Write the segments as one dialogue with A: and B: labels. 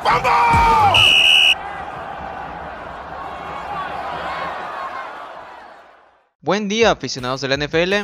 A: ¡Vamos!
B: Buen día, aficionados de la NFL.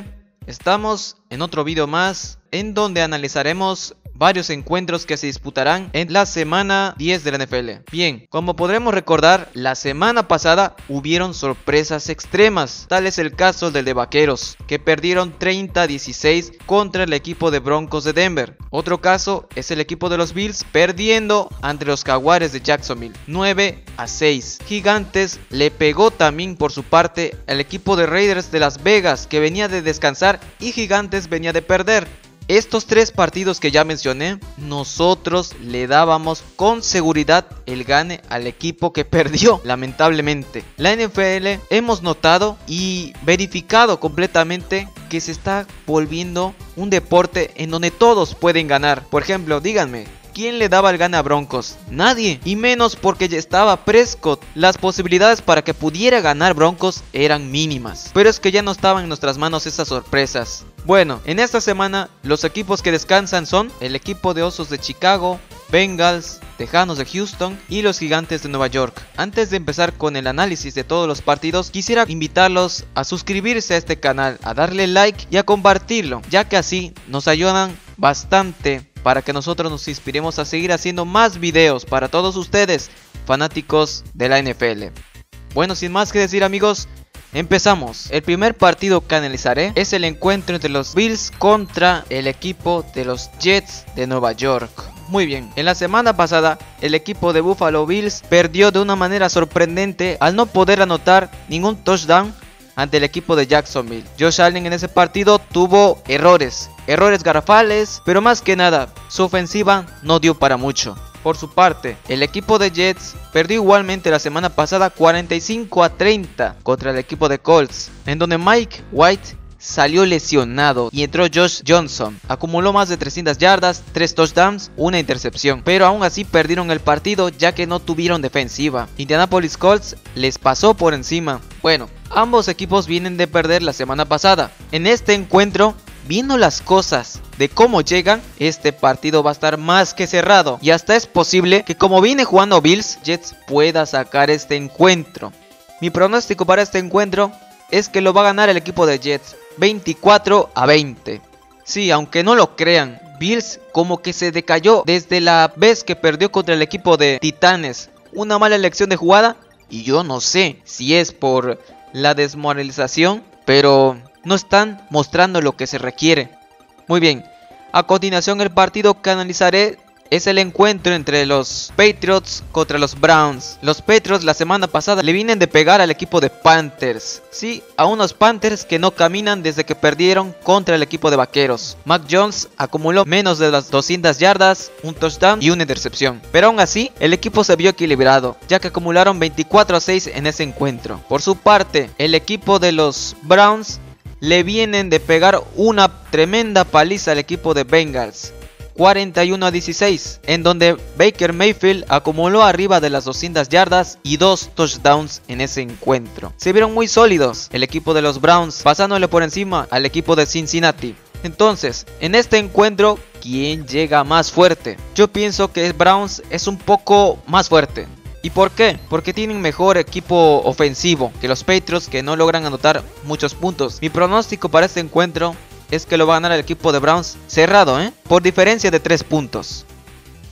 B: Estamos en otro video más en donde analizaremos varios encuentros que se disputarán en la semana 10 de la NFL. Bien, como podremos recordar, la semana pasada hubieron sorpresas extremas. Tal es el caso del de Vaqueros, que perdieron 30-16 contra el equipo de Broncos de Denver. Otro caso es el equipo de los Bills perdiendo ante los Jaguares de Jacksonville 9-6. Gigantes le pegó también por su parte al equipo de Raiders de Las Vegas, que venía de descansar y Gigantes venía de perder. Estos tres partidos que ya mencioné, nosotros le dábamos con seguridad el gane al equipo que perdió, lamentablemente. La NFL hemos notado y verificado completamente que se está volviendo un deporte en donde todos pueden ganar. Por ejemplo, díganme, ¿quién le daba el gane a Broncos? Nadie, y menos porque ya estaba Prescott. Las posibilidades para que pudiera ganar Broncos eran mínimas, pero es que ya no estaban en nuestras manos esas sorpresas. Bueno, en esta semana los equipos que descansan son el equipo de Osos de Chicago, Bengals, Tejanos de Houston y los Gigantes de Nueva York. Antes de empezar con el análisis de todos los partidos, quisiera invitarlos a suscribirse a este canal, a darle like y a compartirlo, ya que así nos ayudan bastante para que nosotros nos inspiremos a seguir haciendo más videos para todos ustedes, fanáticos de la NFL. Bueno, sin más que decir, amigos, empezamos. El primer partido que analizaré es el encuentro entre los Bills contra el equipo de los Jets de Nueva York. Muy bien, en la semana pasada el equipo de Buffalo Bills perdió de una manera sorprendente al no poder anotar ningún touchdown ante el equipo de Jacksonville. Josh Allen en ese partido tuvo errores garrafales, pero más que nada su ofensiva no dio para mucho. Por su parte, el equipo de Jets perdió igualmente la semana pasada 45-30 contra el equipo de Colts, en donde Mike White salió lesionado y entró Josh Johnson. Acumuló más de 300 yardas, 3 touchdowns, una intercepción, pero aún así perdieron el partido ya que no tuvieron defensiva. Indianapolis Colts les pasó por encima. Bueno, ambos equipos vienen de perder la semana pasada. En este encuentro, viendo las cosas de cómo llegan, este partido va a estar más que cerrado. Y hasta es posible que, como viene jugando Bills, Jets pueda sacar este encuentro. Mi pronóstico para este encuentro es que lo va a ganar el equipo de Jets 24-20. Sí, aunque no lo crean, Bills como que se decayó desde la vez que perdió contra el equipo de Titanes. Una mala elección de jugada, y yo no sé si es por la desmoralización, pero no están mostrando lo que se requiere. Muy bien, a continuación el partido que analizaré es el encuentro entre los Patriots contra los Browns. Los Patriots la semana pasada le vienen de pegar al equipo de Panthers. Sí, a unos Panthers que no caminan desde que perdieron contra el equipo de Vaqueros. Mac Jones acumuló menos de las 200 yardas, un touchdown y una intercepción. Pero aún así, el equipo se vio equilibrado, ya que acumularon 24-6 en ese encuentro. Por su parte, el equipo de los Browns le vienen de pegar una tremenda paliza al equipo de Bengals, 41-16, en donde Baker Mayfield acumuló arriba de las 200 yardas y 2 touchdowns en ese encuentro. Se vieron muy sólidos el equipo de los Browns, pasándole por encima al equipo de Cincinnati. Entonces, en este encuentro, ¿quién llega más fuerte? Yo pienso que Browns es un poco más fuerte. ¿Y por qué? Porque tienen mejor equipo ofensivo que los Patriots, que no logran anotar muchos puntos. Mi pronóstico para este encuentro es que lo va a ganar el equipo de Browns cerrado, por diferencia de 3 puntos.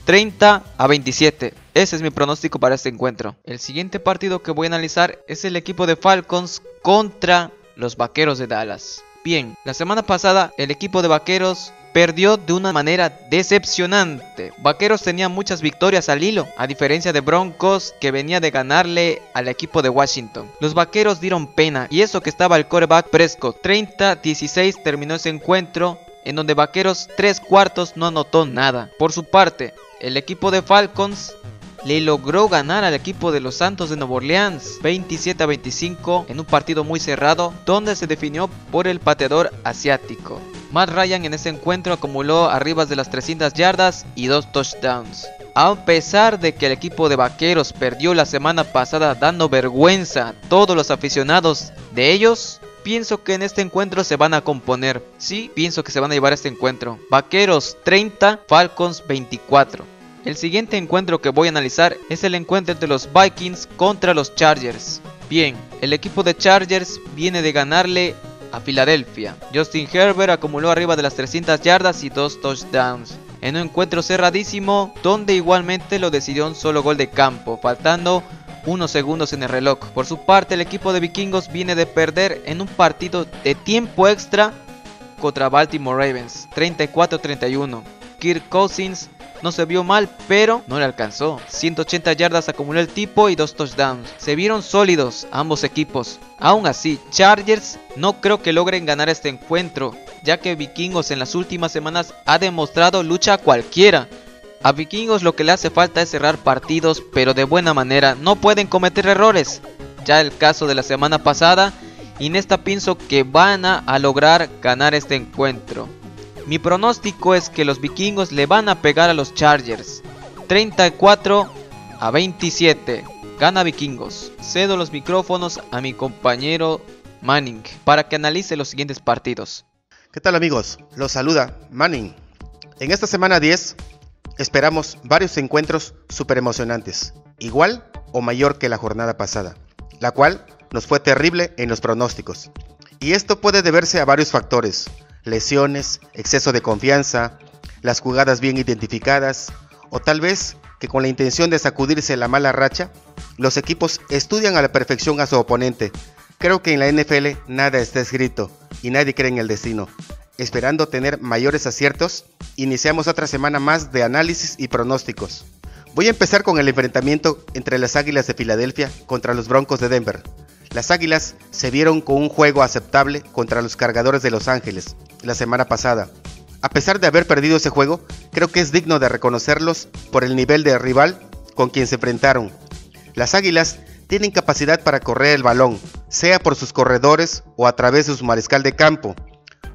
B: 30-27. Ese es mi pronóstico para este encuentro. El siguiente partido que voy a analizar es el equipo de Falcons contra los Vaqueros de Dallas. Bien, la semana pasada el equipo de Vaqueros perdió de una manera decepcionante. Vaqueros tenía muchas victorias al hilo, a diferencia de Broncos, que venía de ganarle al equipo de Washington. Los Vaqueros dieron pena, y eso que estaba el quarterback Prescott. 30-16 terminó ese encuentro, en donde Vaqueros 3 cuartos no anotó nada. Por su parte, el equipo de Falcons le logró ganar al equipo de los Santos de Nueva Orleans 27-25 en un partido muy cerrado, donde se definió por el pateador asiático. Matt Ryan en ese encuentro acumuló arriba de las 300 yardas y 2 touchdowns. A pesar de que el equipo de Vaqueros perdió la semana pasada dando vergüenza a todos los aficionados de ellos, pienso que en este encuentro se van a componer. Sí, pienso que se van a llevar este encuentro. Vaqueros 30, Falcons 24. El siguiente encuentro que voy a analizar es el encuentro entre los Vikings contra los Chargers. Bien, el equipo de Chargers viene de ganarle a Filadelfia. Justin Herbert acumuló arriba de las 300 yardas y 2 touchdowns. En un encuentro cerradísimo donde igualmente lo decidió un solo gol de campo, faltando unos segundos en el reloj. Por su parte, el equipo de vikingos viene de perder en un partido de tiempo extra contra Baltimore Ravens, 34-31. Kirk Cousins no se vio mal, pero no le alcanzó. 180 yardas acumuló el tipo y 2 touchdowns. Se vieron sólidos ambos equipos. Aún así, Chargers no creo que logren ganar este encuentro, ya que Vikingos en las últimas semanas ha demostrado lucha a cualquiera. A Vikingos lo que le hace falta es cerrar partidos, pero de buena manera. No pueden cometer errores. Ya el caso de la semana pasada, y en esta pienso que van a lograr ganar este encuentro. Mi pronóstico es que los vikingos le van a pegar a los Chargers. 34-27. Gana Vikingos. Cedo los micrófonos a mi compañero Manning para que analice los siguientes partidos.
A: ¿Qué tal, amigos? Los saluda Manning. En esta semana 10 esperamos varios encuentros súper emocionantes, igual o mayor que la jornada pasada, la cual nos fue terrible en los pronósticos. Y esto puede deberse a varios factores: lesiones, exceso de confianza, las jugadas bien identificadas, o tal vez que con la intención de sacudirse la mala racha, los equipos estudian a la perfección a su oponente. Creo que en la NFL nada está escrito y nadie cree en el destino. Esperando tener mayores aciertos, iniciamos otra semana más de análisis y pronósticos. Voy a empezar con el enfrentamiento entre las Águilas de Filadelfia contra los Broncos de Denver. Las Águilas se vieron con un juego aceptable contra los Cargadores de Los Ángeles la semana pasada. A pesar de haber perdido ese juego, creo que es digno de reconocerlos por el nivel de rival con quien se enfrentaron. Las Águilas tienen capacidad para correr el balón, sea por sus corredores o a través de su mariscal de campo.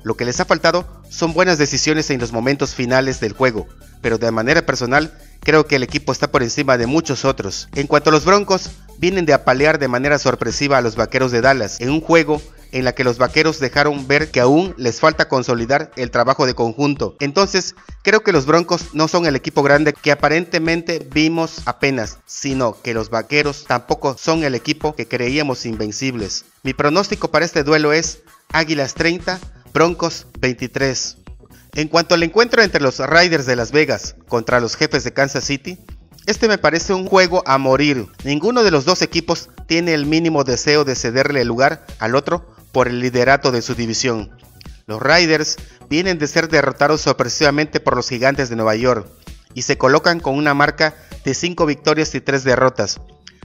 A: Lo que les ha faltado son buenas decisiones en los momentos finales del juego, pero de manera personal creo que el equipo está por encima de muchos otros. En cuanto a los Broncos, vienen de apalear de manera sorpresiva a los Vaqueros de Dallas en un juego en la que los Vaqueros dejaron ver que aún les falta consolidar el trabajo de conjunto. Entonces, creo que los Broncos no son el equipo grande que aparentemente vimos apenas, sino que los Vaqueros tampoco son el equipo que creíamos invencibles. Mi pronóstico para este duelo es Águilas 30, Broncos 23. En cuanto al encuentro entre los Raiders de Las Vegas contra los Jefes de Kansas City, este me parece un juego a morir. Ninguno de los dos equipos tiene el mínimo deseo de cederle el lugar al otro por el liderato de su división. Los Raiders vienen de ser derrotados sorpresivamente por los Gigantes de Nueva York y se colocan con una marca de 5 victorias y 3 derrotas.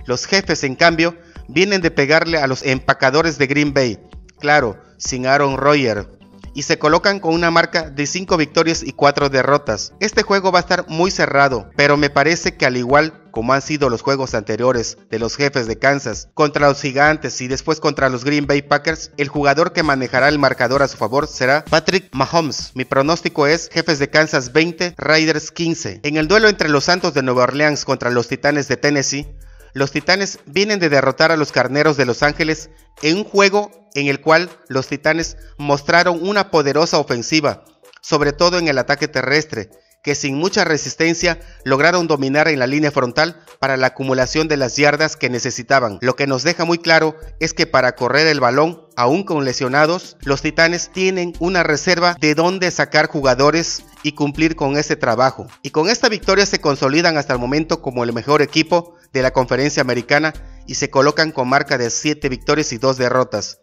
A: Los Jefes, en cambio, vienen de pegarle a los Empacadores de Green Bay, claro, sin Aaron Rodgers, y se colocan con una marca de 5 victorias y 4 derrotas. Este juego va a estar muy cerrado, pero me parece que al igual como han sido los juegos anteriores de los Jefes de Kansas contra los Gigantes y después contra los Green Bay Packers, el jugador que manejará el marcador a su favor será Patrick Mahomes. Mi pronóstico es Jefes de Kansas 20, Raiders 15. En el duelo entre los Santos de Nueva Orleans contra los Titanes de Tennessee, los Titanes vienen de derrotar a los Carneros de Los Ángeles en un juego en el cual los Titanes mostraron una poderosa ofensiva, sobre todo en el ataque terrestre, que sin mucha resistencia lograron dominar en la línea frontal para la acumulación de las yardas que necesitaban. Lo que nos deja muy claro es que para correr el balón, aún con lesionados, los Titanes tienen una reserva de dónde sacar jugadores y cumplir con ese trabajo. Y con esta victoria se consolidan hasta el momento como el mejor equipo de la conferencia americana y se colocan con marca de 7 victorias y 2 derrotas.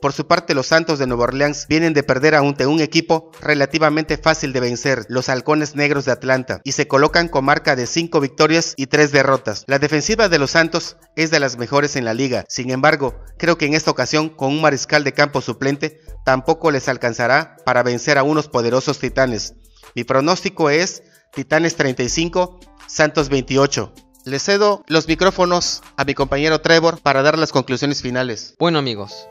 A: Por su parte, los Santos de Nueva Orleans vienen de perder ante un equipo relativamente fácil de vencer, los Halcones Negros de Atlanta, y se colocan con marca de 5 victorias y 3 derrotas. La defensiva de los Santos es de las mejores en la liga, sin embargo, creo que en esta ocasión, con un mariscal de campo suplente, tampoco les alcanzará para vencer a unos poderosos Titanes. Mi pronóstico es Titanes 35, Santos 28. Le cedo los micrófonos a mi compañero Trevor para dar las conclusiones finales.
B: Bueno, amigos,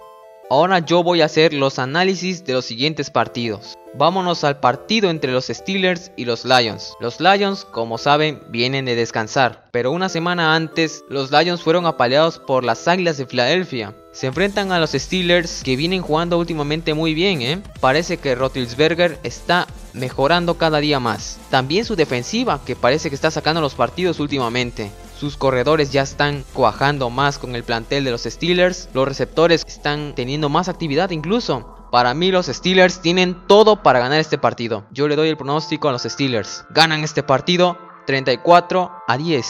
B: ahora yo voy a hacer los análisis de los siguientes partidos. Vámonos al partido entre los Steelers y los Lions. Los Lions, como saben, vienen de descansar, pero una semana antes los Lions fueron apaleados por las Águilas de Filadelfia. Se enfrentan a los Steelers, que vienen jugando últimamente muy bien, Parece que Roethlisberger está mejorando cada día más. También su defensiva, que parece que está sacando los partidos últimamente. Sus corredores ya están cuajando más con el plantel de los Steelers. Los receptores están teniendo más actividad incluso. Para mí los Steelers tienen todo para ganar este partido. Yo le doy el pronóstico a los Steelers. Ganan este partido 34-10.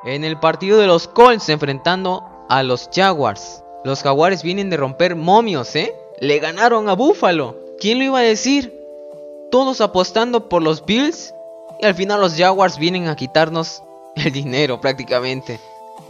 B: En el partido de los Colts enfrentando a los Jaguars. Los Jaguares vienen de romper momios, Le ganaron a Buffalo. ¿Quién lo iba a decir? Todos apostando por los Bills. Y al final los Jaguars vienen a quitarnos el dinero prácticamente.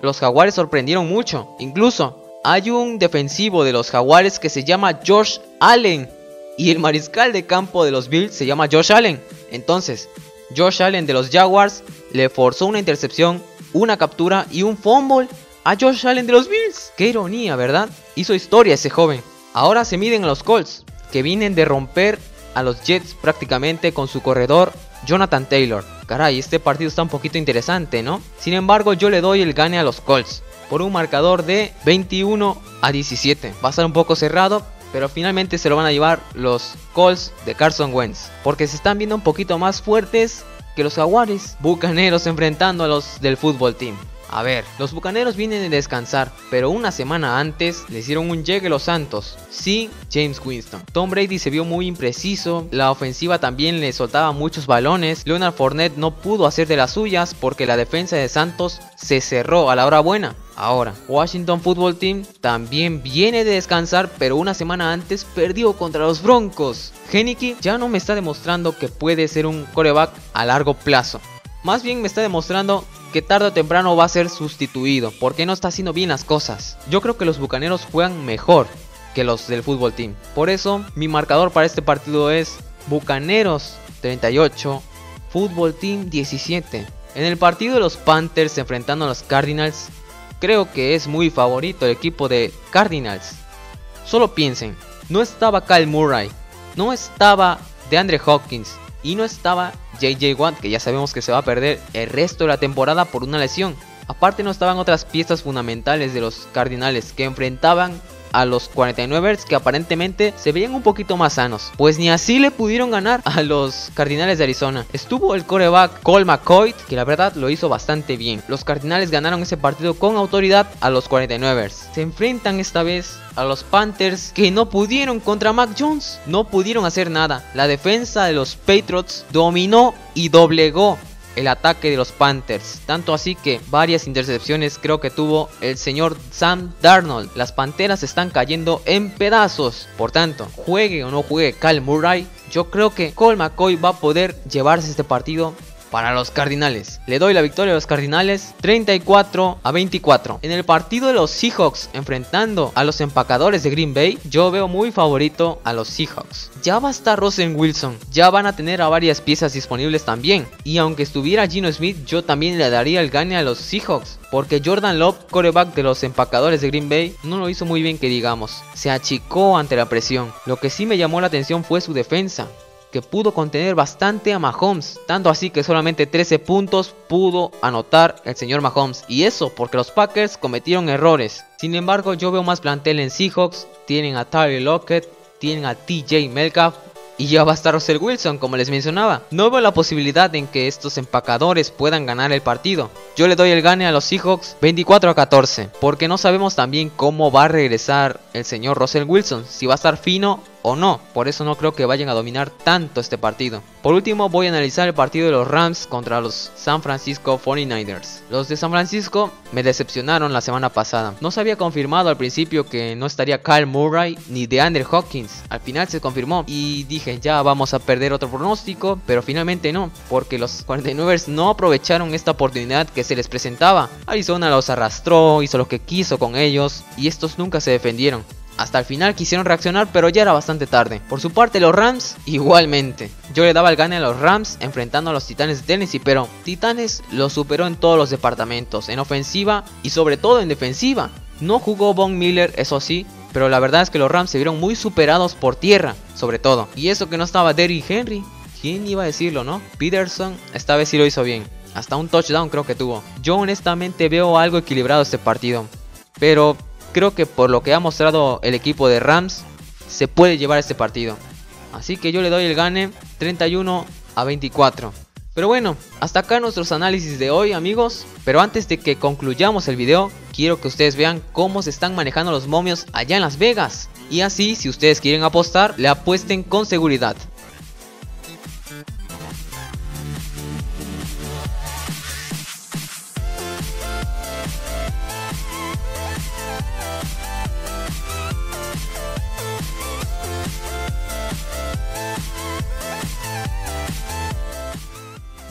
B: Los Jaguares sorprendieron mucho. Incluso hay un defensivo de los Jaguares que se llama Josh Allen. Y el mariscal de campo de los Bills se llama Josh Allen. Entonces, Josh Allen de los Jaguars le forzó una intercepción, una captura y un fumble a Josh Allen de los Bills. Qué ironía, ¿verdad? Hizo historia ese joven. Ahora se miden a los Colts, que vienen de romper a los Jets prácticamente con su corredor Jonathan Taylor. Caray, este partido está un poquito interesante, ¿no? Sin embargo, yo le doy el gane a los Colts por un marcador de 21-17. Va a estar un poco cerrado, pero finalmente se lo van a llevar los Colts de Carson Wentz, porque se están viendo un poquito más fuertes que los Jaguares. Bucaneros enfrentando a los del fútbol team. A ver, los Bucaneros vienen de descansar, pero una semana antes le hicieron un llegue los Santos, sin James Winston. Tom Brady se vio muy impreciso, la ofensiva también le soltaba muchos balones. Leonard Fournette no pudo hacer de las suyas porque la defensa de Santos se cerró a la hora buena. Ahora, Washington Football Team también viene de descansar, pero una semana antes perdió contra los Broncos. Heinicke ya no me está demostrando que puede ser un quarterback a largo plazo. Más bien me está demostrando que tarde o temprano va a ser sustituido, porque no está haciendo bien las cosas. Yo creo que los Bucaneros juegan mejor que los del fútbol team. Por eso, mi marcador para este partido es Bucaneros 38, Fútbol Team 17. En el partido de los Panthers enfrentando a los Cardinals, creo que es muy favorito el equipo de Cardinals. Solo piensen, no estaba Kyle Murray, no estaba DeAndre Hopkins y no estaba JJ Watt, que ya sabemos que se va a perder el resto de la temporada por una lesión. Aparte no estaban otras piezas fundamentales de los Cardinales que enfrentaban a los 49ers, que aparentemente se veían un poquito más sanos. Pues ni así le pudieron ganar a los Cardinales de Arizona. Estuvo el quarterback Colt McCoy, que la verdad lo hizo bastante bien. Los Cardinales ganaron ese partido con autoridad a los 49ers. Se enfrentan esta vez a los Panthers, que no pudieron contra Mac Jones. No pudieron hacer nada. La defensa de los Patriots dominó y doblegó el ataque de los Panthers, tanto así que varias intercepciones creo que tuvo el señor Sam Darnold. Las Panteras están cayendo en pedazos. Por tanto, juegue o no juegue Kyle Murray, yo creo que Colt McCoy va a poder llevarse este partido para los Cardinales. Le doy la victoria a los Cardinales 34-24. En el partido de los Seahawks enfrentando a los empacadores de Green Bay, yo veo muy favorito a los Seahawks. Ya va a estar Russell Wilson, ya van a tener a varias piezas disponibles también. Y aunque estuviera Geno Smith, yo también le daría el gane a los Seahawks, porque Jordan Love, quarterback de los empacadores de Green Bay, no lo hizo muy bien que digamos. Se achicó ante la presión. Lo que sí me llamó la atención fue su defensa, que pudo contener bastante a Mahomes, tanto así que solamente 13 puntos pudo anotar el señor Mahomes, y eso porque los Packers cometieron errores. Sin embargo, yo veo más plantel en Seahawks. Tienen a Tyler Lockett, tienen a TJ Metcalf y ya va a estar Russell Wilson, como les mencionaba. No veo la posibilidad en que estos empacadores puedan ganar el partido. Yo le doy el gane a los Seahawks 24-14, porque no sabemos también cómo va a regresar el señor Russell Wilson, si va a estar fino o no. Por eso no creo que vayan a dominar tanto este partido. Por último, voy a analizar el partido de los Rams contra los San Francisco 49ers. Los de San Francisco me decepcionaron la semana pasada. No se había confirmado al principio que no estaría Kyle Murray ni DeAndre Hopkins. Al final se confirmó y dije, ya vamos a perder otro pronóstico, pero finalmente no, porque los 49ers no aprovecharon esta oportunidad que se les presentaba. Arizona los arrastró, hizo lo que quiso con ellos y estos nunca se defendieron. Hasta el final quisieron reaccionar, pero ya era bastante tarde. Por su parte, los Rams igualmente. Yo le daba el gane a los Rams enfrentando a los Titanes de Tennessee, pero Titanes los superó en todos los departamentos, en ofensiva y sobre todo en defensiva. No jugó Von Miller, eso sí, pero la verdad es que los Rams se vieron muy superados por tierra, sobre todo. Y eso que no estaba Derrick Henry. ¿Quién iba a decirlo, no? Peterson esta vez sí lo hizo bien. Hasta un touchdown creo que tuvo. Yo honestamente veo algo equilibrado este partido, pero creo que por lo que ha mostrado el equipo de Rams, se puede llevar este partido. Así que yo le doy el gane 31-24. Pero bueno, hasta acá nuestros análisis de hoy, amigos. Pero antes de que concluyamos el video, quiero que ustedes vean cómo se están manejando los momios allá en Las Vegas. Y así, si ustedes quieren apostar, le apuesten con seguridad.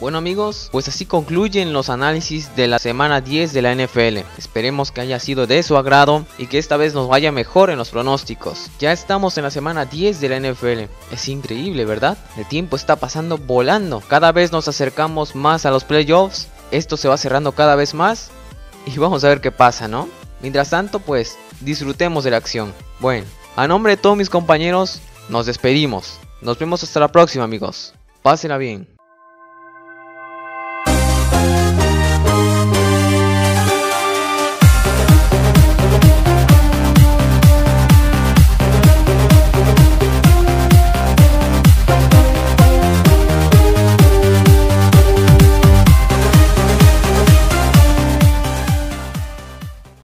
B: Bueno amigos, pues así concluyen los análisis de la semana 10 de la NFL. Esperemos que haya sido de su agrado y que esta vez nos vaya mejor en los pronósticos. Ya estamos en la semana 10 de la NFL. Es increíble, ¿verdad? El tiempo está pasando volando. Cada vez nos acercamos más a los playoffs. Esto se va cerrando cada vez más y vamos a ver qué pasa, ¿no? Mientras tanto, pues disfrutemos de la acción. Bueno, a nombre de todos mis compañeros, nos despedimos. Nos vemos hasta la próxima, amigos. Pásenla bien.